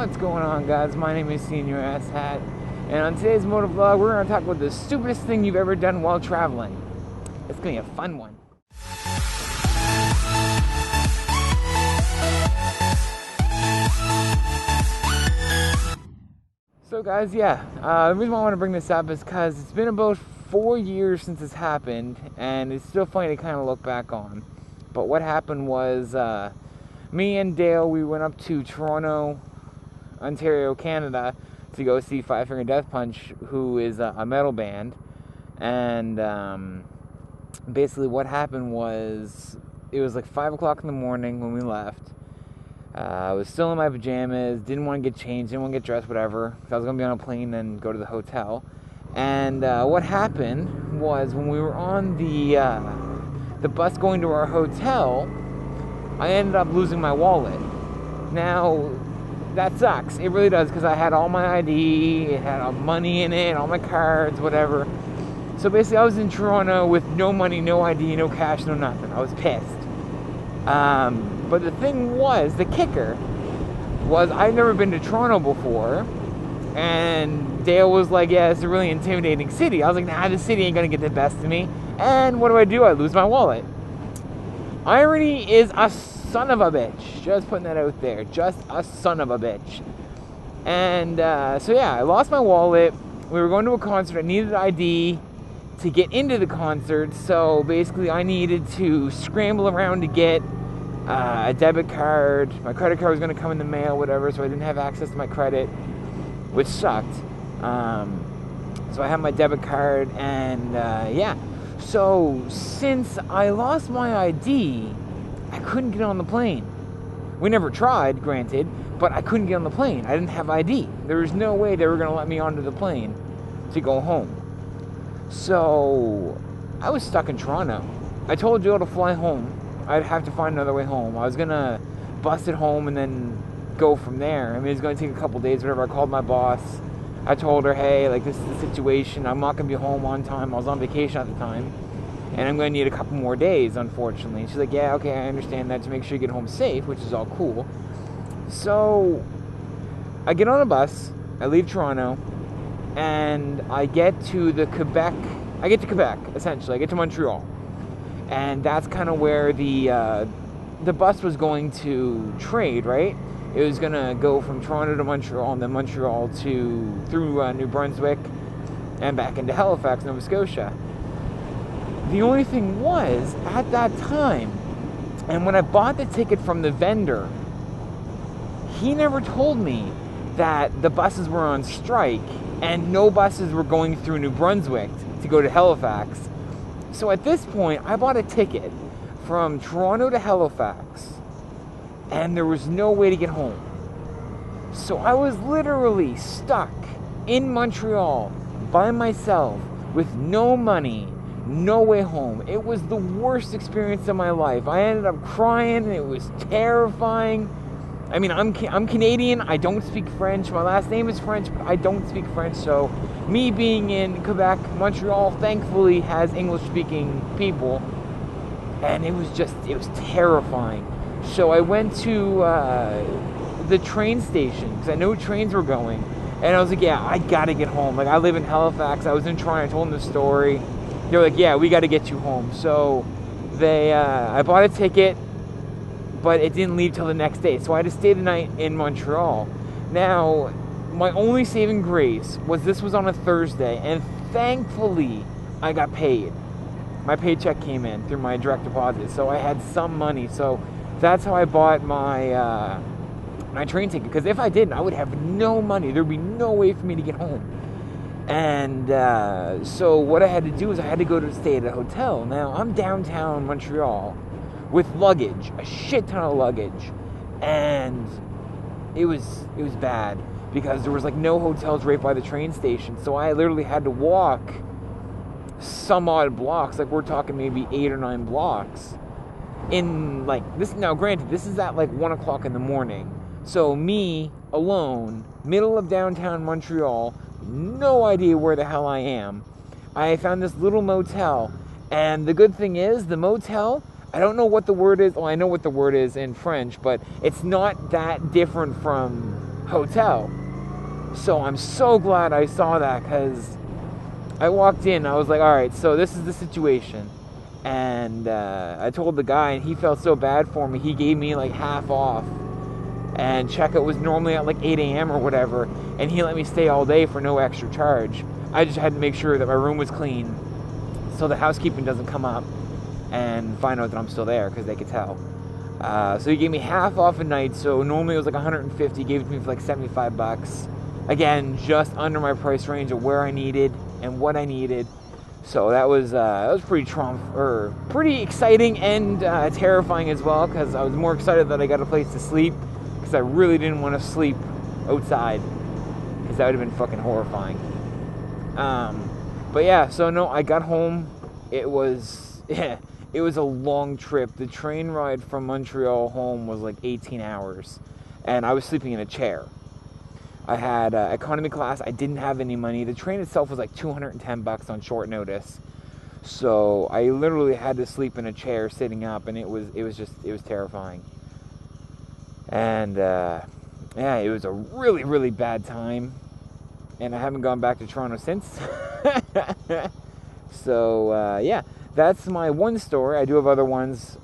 What's going on, guys? My name is SenorAsssHat, and on today's motovlog, we're going to talk about the stupidest thing you've ever done while traveling. It's going to be a fun one. So guys, the reason why I want to bring this up is because it's been about 4 years since this happened, and it's still funny to kind of look back on. But what happened was, me and Dale, we went up to Toronto, Ontario, Canada, to go see Five Finger Death Punch, who is a metal band. And basically what happened was, it was like 5 o'clock in the morning when we left. I was still in my pajamas, didn't want to get changed, didn't want to get dressed, whatever, because I was going to be on a plane and go to the hotel. And what happened was, when we were on the bus going to our hotel, I ended up losing my wallet. Now, that sucks. It really does, because I had all my ID, it had all money in it, all my cards, whatever. So basically, I was in Toronto with no money, no ID, no cash, no nothing. I was pissed. But the thing was, the kicker was, I'd never been to Toronto before, and Dale was like, yeah, it's a really intimidating city. I was like, nah, this city ain't gonna get the best of me. And what do? I lose my wallet. Irony is a son of a bitch. Just putting that out there. Just a son of a bitch. And so yeah, I lost my wallet. We were going to a concert. I needed ID to get into the concert. So basically, I needed to scramble around to get a debit card. My credit card was going to come in the mail, whatever. So I didn't have access to my credit, which sucked. So I had my debit card, and yeah. So, since I lost my ID, I couldn't get on the plane. We never tried, granted, but I couldn't get on the plane. I didn't have ID. There was no way they were going to let me onto the plane to go home. So, I was stuck in Toronto. I told Jill to fly home. I'd have to find another way home. I was going to bus it home and then go from there. I mean, it was going to take a couple days, whatever. I called my boss. I told her, hey, like, this is the situation. I'm not going to be home on time. I was on vacation at the time. And I'm going to need a couple more days, unfortunately. And she's like, yeah, okay, I understand that, to make sure you get home safe, which is all cool. So, I get on a bus. I leave Toronto. And I get to Quebec, essentially. I get to Montreal. And that's kind of where the bus was going to trade, right? It was going to go from Toronto to Montreal, and then Montreal through New Brunswick, and back into Halifax, Nova Scotia. The only thing was, at that time, and when I bought the ticket from the vendor, he never told me that the buses were on strike, and no buses were going through New Brunswick to go to Halifax. So at this point, I bought a ticket from Toronto to Halifax, and there was no way to get home. So I was literally stuck in Montreal by myself with no money, no way home. It was the worst experience of my life. I ended up crying, and it was terrifying. I mean, I'm Canadian. I don't speak French. My last name is French, but I don't speak French. So me being in Quebec, Montreal, thankfully has English-speaking people. And it was terrifying. So I went to the train station, because I knew trains were going. And I was like, yeah, I gotta get home. Like, I live in Halifax. I was in Toronto. I told them the story. They were like, yeah, we gotta get you home. So I bought a ticket, but it didn't leave till the next day. So I had to stay the night in Montreal. Now, my only saving grace was this was on a Thursday, and thankfully, I got paid. My paycheck came in through my direct deposit, so I had some money. So that's how I bought my my train ticket. Because if I didn't, I would have no money. There'd be no way for me to get home. And so what I had to do is I had to go to stay at a hotel. Now, I'm downtown Montreal with luggage, a shit ton of luggage. And it was bad, because there was like no hotels right by the train station. So I literally had to walk some odd blocks, like we're talking maybe 8 or 9 blocks, in like this. Now granted, this is at like 1 o'clock in the morning, so me alone, middle of downtown Montreal, no idea where the hell I am. I found this little motel, and the good thing is, the motel, I don't know what the word is. Well, I know what the word is in French, but it's not that different from hotel. So I'm so glad I saw that, because I walked in, I was like, all right, so this is the situation. And I told the guy, and he felt so bad for me, he gave me like half off. And checkout was normally at like 8 a.m. or whatever, and he let me stay all day for no extra charge. I just had to make sure that my room was clean, so the housekeeping doesn't come up and find out that I'm still there, because they could tell. So he gave me half off a night, so normally it was like 150, gave it to me for like 75 bucks. Again, just under my price range of where I needed and what I needed. So that was pretty exciting and terrifying as well, because I was more excited that I got a place to sleep, because I really didn't want to sleep outside, because that would have been fucking horrifying. But yeah, so no, I got home. It was a long trip. The train ride from Montreal home was like 18 hours, and I was sleeping in a chair. I had economy class. I didn't have any money. The train itself was like 210 bucks on short notice. So I literally had to sleep in a chair sitting up, and it was terrifying. And yeah, it was a really, really bad time. And I haven't gone back to Toronto since. So yeah, that's my one story. I do have other ones.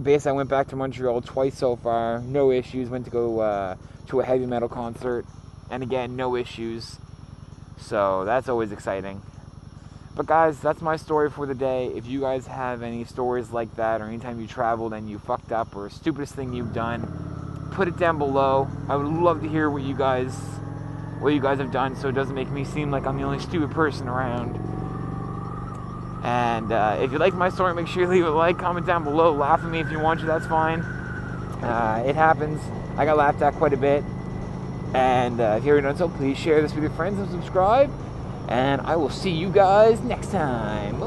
Basically, I went back to Montreal twice so far. No issues. Went to go to a heavy metal concert, and again, no issues. So that's always exciting. But guys, that's my story for the day. If you guys have any stories like that, or anytime you traveled and you fucked up, or stupidest thing you've done, put it down below. I would love to hear what you guys have done, so it doesn't make me seem like I'm the only stupid person around. And if you like my story, make sure you leave a like, comment down below, laugh at me if you want to, that's fine. It happens. I got laughed at quite a bit. And if you're not so, please share this with your friends and subscribe. And I will see you guys next time.